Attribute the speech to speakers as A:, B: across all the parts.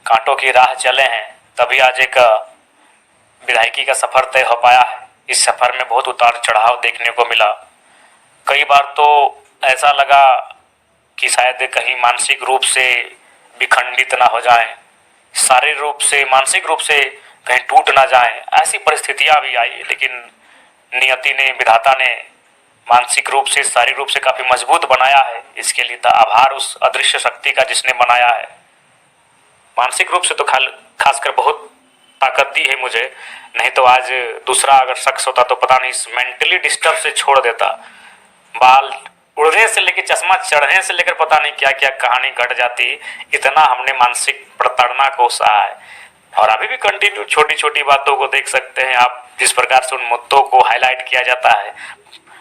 A: कांटों की राह चले हैं, तभी आज एक विधायकी का सफर तय हो पाया है। इस सफर में बहुत उतार चढ़ाव देखने को मिला। कई बार तो ऐसा लगा कि शायद कहीं मानसिक रूप से विखंडित ना हो जाएं, शारीरिक रूप से, मानसिक रूप से कहीं टूट ना जाएं। ऐसी परिस्थितियां भी आई, लेकिन नियति ने, विधाता ने मानसिक रूप से, शारीरिक रूप से काफी मजबूत बनाया है। इसके लिए आभार उस अदृश्य शक्ति का जिसने बनाया है। मानसिक रूप से तो खासकर बहुत ताकत दी है मुझे, नहीं तो आज दूसरा अगर शख्स होता तो पता नहीं मेंटली डिस्टर्ब से छोड़ देता। बाल उड़ने से लेकर चश्मा चढ़ने से लेकर पता नहीं क्या क्या कहानी घट जाती। इतना हमने मानसिक प्रताड़ना को सहा है, और अभी भी कंटिन्यू छोटी छोटी बातों को देख सकते हैं आप, जिस प्रकार से उन मुद्दों को हाईलाइट किया जाता है।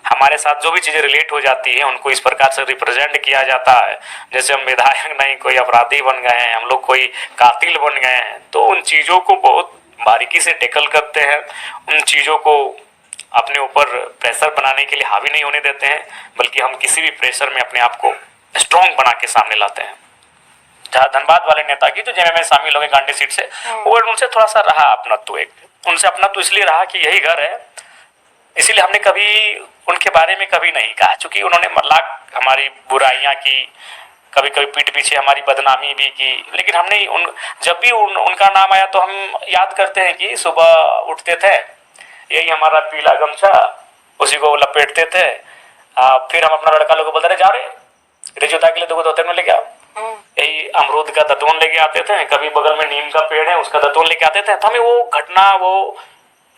A: हमारे साथ जो भी चीजें रिलेट हो जाती है उनको इस प्रकार से रिप्रेजेंट किया जाता है जैसे हम विधायक नहीं कोई अपराधी बन गए हैं, हम लोग कोई कातिल बन गए हैं। तो उन चीजों को बहुत बारीकी से टेकल करते हैं, उन चीजों को अपने ऊपर प्रेशर बनाने के लिए हावी नहीं होने देते हैं, बल्कि हम किसी भी प्रेशर में अपने आप को स्ट्रॉन्ग बना के सामने लाते हैं। जहाँ धनबाद वाले नेता की जो जेमे में शामिल हो गए गांधी सीट से, वो उनसे थोड़ा सा रहा अपनत्व, उनसे अपनत्व इसलिए रहा कि यही घर है, इसीलिए हमने कभी उनके बारे में कभी नहीं कहा, चूंकि उन्होंने लाख हमारी बुराइयां की, कभी कभी पीठ पीछे हमारी बदनामी भी की, लेकिन हमने जब भी उनका नाम आया तो हम याद करते हैं कि सुबह उठते थे, यही हमारा पीला गमछा, उसी को लपेटते थे। फिर हम अपना लड़का लोग को बोलते रहे, जा रे जोता के लिए 2 दो में लेके आओ, यही अमरूद का दतवन लेके आते थे, कभी बगल में नीम का पेड़ है उसका दतवन लेके आते थे। तो हमें वो घटना, वो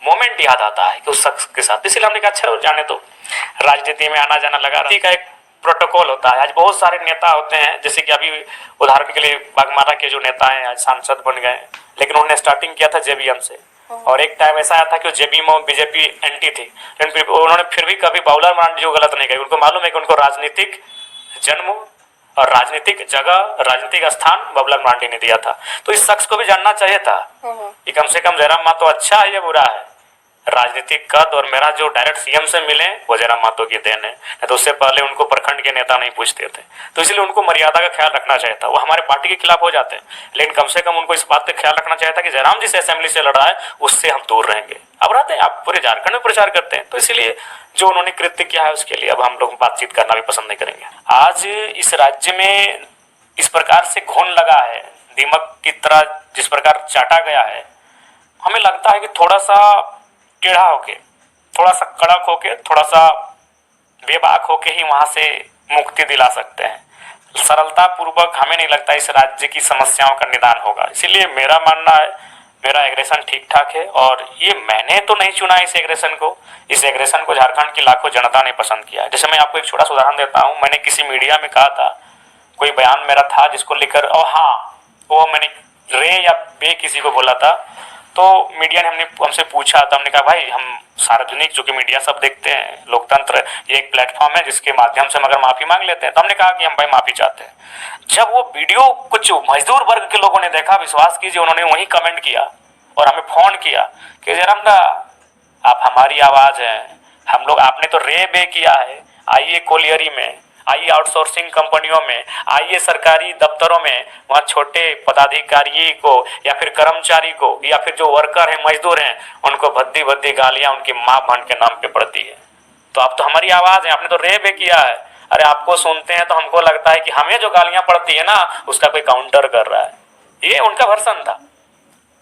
A: मोमेंट याद आता है कि उस शख्स के साथ, इसलिए हमने कहा अच्छा जाने तो राजनीति में आना जाना लगा का एक प्रोटोकॉल होता है। आज बहुत सारे नेता होते हैं, जैसे कि अभी उदाहरण के लिए बागमारा के जो नेता हैं आज सांसद बन गए, लेकिन उन्होंने स्टार्टिंग किया था जेबीएम से, और एक टाइम ऐसा आया था कि जेबीएम में बीजेपी एंटी थी, लेकिन उन्होंने फिर भी कभी बाबूलाल मरांडी जो गलत नहीं कही। उनको मालूम है कि उनको राजनीतिक जन्म और राजनीतिक जगह, राजनीतिक स्थान बाबूलाल मरांडी ने दिया था। तो इस शख्स को भी जानना चाहिए था कि कम से कम जयराम महतो अच्छा है या बुरा है। राजनीतिक कद और मेरा जो डायरेक्ट सीएम से मिले वो जयराम महतो की देन है, तो उससे पहले उनको प्रखंड के नेता नहीं पूछते थे। तो इसलिए उनको मर्यादा का ख्याल रखना चाहिए था। वो हमारे पार्टी के खिलाफ हो जाते हैं, लेकिन कम से कम उनको इस बात का ख्याल रखना चाहिए था कि जयराम जिस असेंबली से लड़ा है उससे हम दूर रहेंगे। अब रहते हैं, आप पूरे झारखंड में प्रचार करते हैं, तो इसलिए जो उन्होंने कृत्य किया है उसके लिए अब हम लोग बातचीत करना भी पसंद नहीं करेंगे। आज इस राज्य में इस प्रकार से घुन लगा है, दीमक की तरह जिस प्रकार चाटा गया है, हमें लगता है कि थोड़ा सा टेढ़ा होके, थोड़ा सा कड़क होके, थोड़ा सा बेबाक होके ही वहां से मुक्ति दिला सकते हैं। सरलता पूर्वक हमें नहीं लगता इस राज्य की समस्याओं का निदान होगा। इसीलिए मेरा मानना है, मेरा एग्रेशन ठीक ठाक है, और ये मैंने तो नहीं चुना इस एग्रेशन को, इस एग्रेशन को झारखंड की लाखों जनता ने पसंद किया। जैसे मैं आपको एक छोटा सा उदाहरण देता हूँ, मैंने किसी मीडिया में कहा था, कोई बयान मेरा था जिसको लेकर, और हाँ वो मैंने रे या बे किसी को बोला था, तो मीडिया ने हमसे पूछा, तो हमने कहा भाई हम सार्वजनिक, चूंकि मीडिया सब देखते हैं, लोकतंत्र ये एक प्लेटफॉर्म है जिसके माध्यम से हम अगर माफी मांग लेते हैं, तो हमने कहा कि हम भाई माफी चाहते हैं। जब वो वीडियो कुछ मजदूर वर्ग के लोगों ने देखा, विश्वास कीजिए उन्होंने वही कमेंट किया और हमें फोन किया कि जयराम दा आप हमारी आवाज है, हम लोग, आपने तो रे बे किया है, आइए कोलियरी में, आइए आउटसोर्सिंग कंपनियों में, आइए सरकारी दफ्तरों में, वहाँ छोटे पदाधिकारी को या फिर कर्मचारी को या फिर जो वर्कर हैं, मजदूर हैं, उनको भद्दी भद्दी गालियां उनकी माँ बहन के नाम पे पड़ती है। तो आप तो हमारी आवाज है, आपने तो रे बे किया है। अरे आपको सुनते हैं तो हमको लगता है कि हमें जो गालियां पड़ती है ना उसका कोई काउंटर कर रहा है। ये उनका वर्सन था,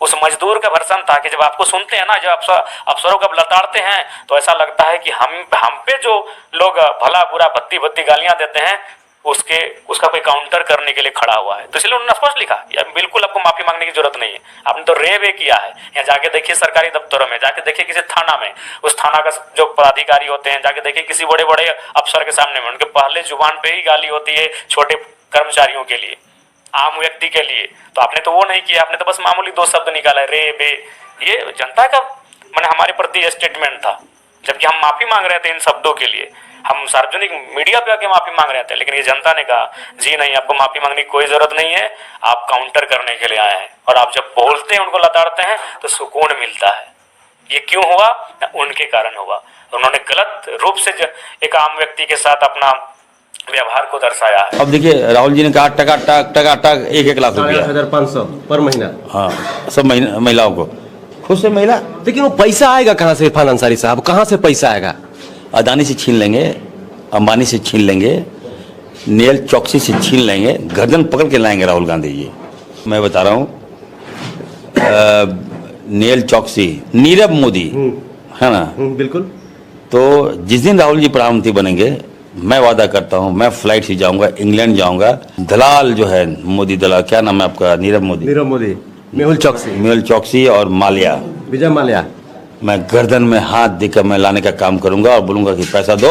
A: उस मजदूर का वर्सन था कि जब आपको सुनते हैं ना, जब अफसरों को लताड़ते हैं, तो ऐसा लगता है कि हम पे जो लोग भला बुरा भद्दी भद्दी गालियां देते हैं उसका कोई काउंटर करने के लिए खड़ा हुआ है। तो इसलिए उन्होंने स्पष्ट लिखा, यार बिल्कुल आपको माफी मांगने की जरूरत नहीं है, आपने तो रे वे किया है। यहाँ जाके देखिए सरकारी दफ्तरों में, जाके देखिए किसी थाना में, उस थाना का जो पदाधिकारी होते हैं, जाके देखिए किसी बड़े बड़े अफसर के सामने में, उनके पहले जुबान पे ही गाली होती है छोटे कर्मचारियों के लिए, आम व्यक्ति के लिए। तो आपने तो वो नहीं किया, आपने तो बस मामूली 2 शब्द निकाला, रे बे। ये जनता का मैंने हमारे प्रति स्टेटमेंट था, जबकि हम माफी मांग रहे थे इन शब्दों के लिए, हम सार्वजनिक मीडिया पे आके माफी मांग रहे थे, लेकिन ये जनता ने कहा जी नहीं, आपको माफी मांगने की कोई जरूरत नहीं है, आप काउंटर करने के लिए आए हैं। और आप जब बोलते हैं, उनको लताड़ते हैं, तो सुकून मिलता है। ये क्यों हुआ? उनके कारण हुआ। उन्होंने गलत रूप से एक आम व्यक्ति के साथ अपना व्यवहार को दर्शाया है।
B: अब देखिए राहुल जी ने कहा टका टक 1-1 लाख रुपया
C: 8,500 पर महीना।
B: हाँ, सब महिलाओं को। खुश है महिला,
C: लेकिन वो पैसा आएगा कहाँ से? इरफान अंसारी साहब, कहाँ से पैसा आएगा?
B: अदानी से छीन लेंगे, अंबानी से छीन लेंगे, नेल चौकसी से छीन लेंगे, गर्दन पकड़ के लाएंगे राहुल गांधी जी। मैं बता रहा हूँ, नेल चौकसी, नीरव मोदी, है ना?
C: बिल्कुल।
B: तो जिस दिन राहुल जी प्रधानमंत्री बनेंगे, मैं वादा करता हूँ, मैं फ्लाइट से जाऊंगा, इंग्लैंड जाऊंगा। दलाल जो है मोदी दलाल, क्या नाम है आपका? नीरव मोदी, मेहुल चौकसी और माल्या,
C: विजय माल्या,
B: मैं गर्दन में हाथ देकर मैं लाने का काम करूंगा और बोलूंगा कि पैसा दो,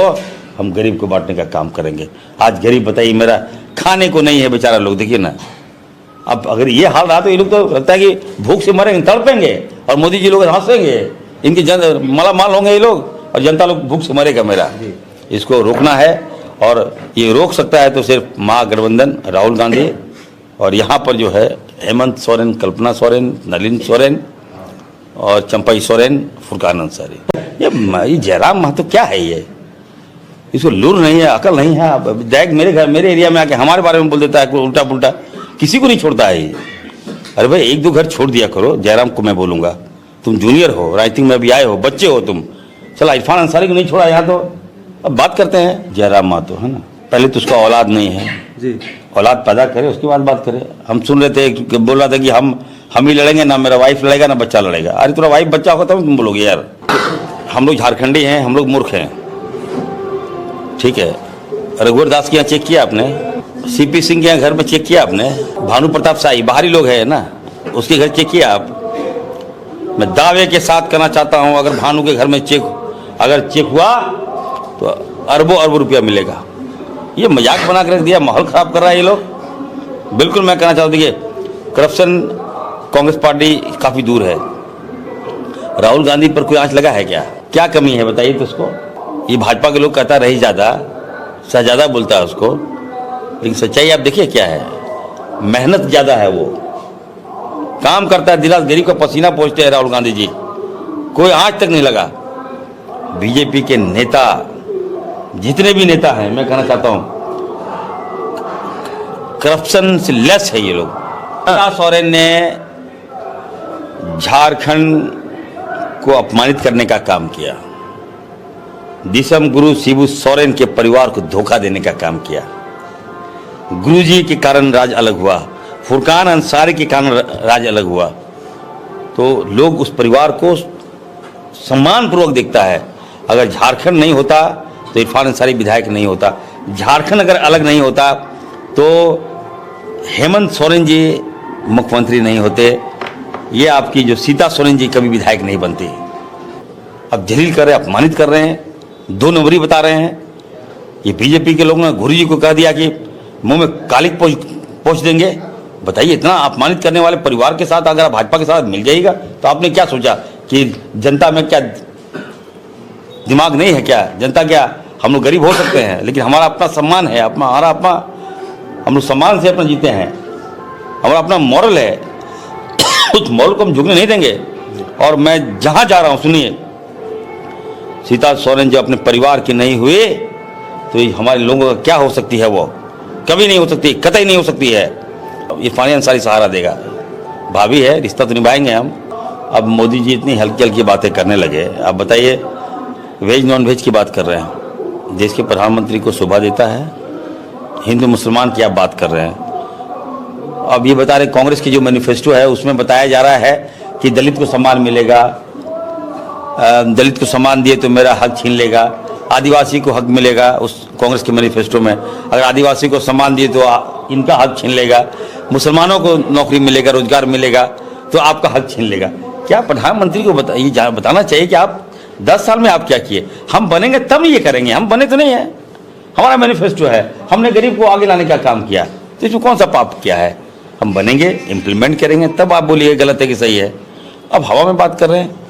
B: हम गरीब को बांटने का काम करेंगे। आज गरीब बताइए, मेरा खाने को नहीं है बेचारा लोग, देखिए ना। अब अगर ये हाल रहा तो ये लोग तो लगता है कि भूख से मरेंगे, तड़पेंगे, और मोदी जी लोग हंसेंगे, इनकी मालामाल होंगे ये लोग, और जनता लोग भूख से मरेगा। मेरा इसको रोकना है, और ये रोक सकता है तो सिर्फ महागठबंधन, राहुल गांधी, और यहाँ पर जो है हेमंत सोरेन, कल्पना सोरेन, नलिन सोरेन और चंपई सोरेन, फुरकान अंसारी। ये जयराम महतो क्या है ये? इसको लूर नहीं है, अकल नहीं है। डायरेक्ट मेरे घर, मेरे एरिया में आके हमारे बारे में बोल देता है उल्टा पुल्टा, किसी को नहीं छोड़ता है ये। अरे भाई 1-2 घर छोड़ दिया करो। जयराम को मैं बोलूंगा, तुम जूनियर हो, राइटिंग में भी आए हो, बच्चे हो तुम। चला इरफान अंसारी को नहीं छोड़ा यहाँ, तो अब बात करते हैं जयराम महतो, है ना? पहले तो उसका औलाद नहीं है जी, औलाद पैदा करे उसके बाद बात करें। हम सुन रहे थे कि बोल रहा था कि हम ही लड़ेंगे, ना मेरा वाइफ लड़ेगा ना बच्चा लड़ेगा। अरे तेरा वाइफ बच्चा होगा तब तुम बोलोगे यार। हम लोग झारखंडी हैं, हम लोग मूर्ख हैं, ठीक है? रघुवर दास के यहाँ चेक किया आपने? सीपी सिंह के यहाँ घर में चेक किया आपने? भानु प्रताप शाही बाहरी लोग हैं ना, उसके घर चेक किया आप? मैं दावे के साथ कहना चाहता हूँ, अगर भानु के घर में अगर चेक हुआ तो अरबों रुपया मिलेगा। ये मजाक बना कर रख दिया, माहौल खराब कर रहा है ये लोग। बिल्कुल मैं कहना चाहता हूँ, देखिए करप्शन कांग्रेस पार्टी काफी दूर है। राहुल गांधी पर कोई आंच लगा है क्या कमी है बताइए तो उसको। ये भाजपा के लोग कहता रही ज्यादा, शहजादा बोलता है उसको, लेकिन सच्चाई आप देखिए क्या है। मेहनत ज्यादा है, वो काम करता है, दिला गरीब का पसीना पोंछते हैं राहुल गांधी जी, कोई आज तक नहीं लगा। बीजेपी के नेता, जितने भी नेता हैं, मैं कहना चाहता हूं करप्शन से लेस है ये लोग। सोरेन ने झारखंड को अपमानित करने का काम किया, दिसम गुरु शिबू सोरेन के परिवार को धोखा देने का काम किया। गुरुजी के कारण राज अलग हुआ, फुरकान अंसारी के कारण राज अलग हुआ। तो लोग उस परिवार को सम्मानपूर्वक देखता है। अगर झारखंड नहीं होता तो इरफान अंसारी विधायक नहीं होता, झारखंड अगर अलग नहीं होता तो हेमंत सोरेन जी मुख्यमंत्री नहीं होते, ये आपकी जो सीता सोरेन जी कभी विधायक नहीं बनती। अब जलील कर रहे हैं, अपमानित कर रहे हैं, 2 नंबरी बता रहे हैं। ये बीजेपी के लोगों ने गुरु जी को कह दिया कि मुंह में कालिक पोंछ देंगे। बताइए, इतना अपमानित करने वाले परिवार के साथ अगर भाजपा के साथ मिल जाएगा तो आपने क्या सोचा कि जनता में क्या दिमाग नहीं है क्या? जनता क्या, हम लोग गरीब हो सकते हैं लेकिन हमारा अपना सम्मान है, हमारा अपना, हम लोग सम्मान से अपना जीते हैं, हमारा अपना मॉरल है। उस मॉरल को हम झुकने नहीं देंगे। और मैं जहां जा रहा हूं, सुनिए, सीता सोरेन जो अपने परिवार की नहीं हुए तो हमारे लोगों का क्या हो सकती है? वो कभी नहीं हो सकती, कतई नहीं हो सकती है। इरफान अंसारी सहारा देगा, भाभी है, रिश्ता तो निभाएंगे हम। अब मोदी जी इतनी हल्की हल्की बातें करने लगे। आप बताइए, वेज नॉन वेज की बात कर रहे हैं, देश के प्रधानमंत्री को शोभा देता है? हिंदू मुसलमान की आप बात कर रहे हैं। अब ये बता रहे कांग्रेस की जो मैनिफेस्टो है उसमें बताया जा रहा है कि दलित को सम्मान मिलेगा, दलित को सम्मान दिए तो मेरा हक छीन लेगा, आदिवासी को हक मिलेगा। उस कांग्रेस के मैनिफेस्टो में अगर आदिवासी को सम्मान दिए तो इनका हक छीन लेगा, मुसलमानों को नौकरी मिलेगा, रोजगार मिलेगा तो आपका हक छीन लेगा। क्या प्रधानमंत्री को बताना चाहिए कि आप 10 साल में आप क्या किए? हम बनेंगे तब ये करेंगे, हम बने तो नहीं है, हमारा मैनिफेस्टो है, हमने गरीब को आगे लाने का काम किया, तो इसमें कौन सा पाप किया है? हम बनेंगे, इम्प्लीमेंट करेंगे, तब आप बोलिए गलत है कि सही है। अब हवा में बात कर रहे हैं।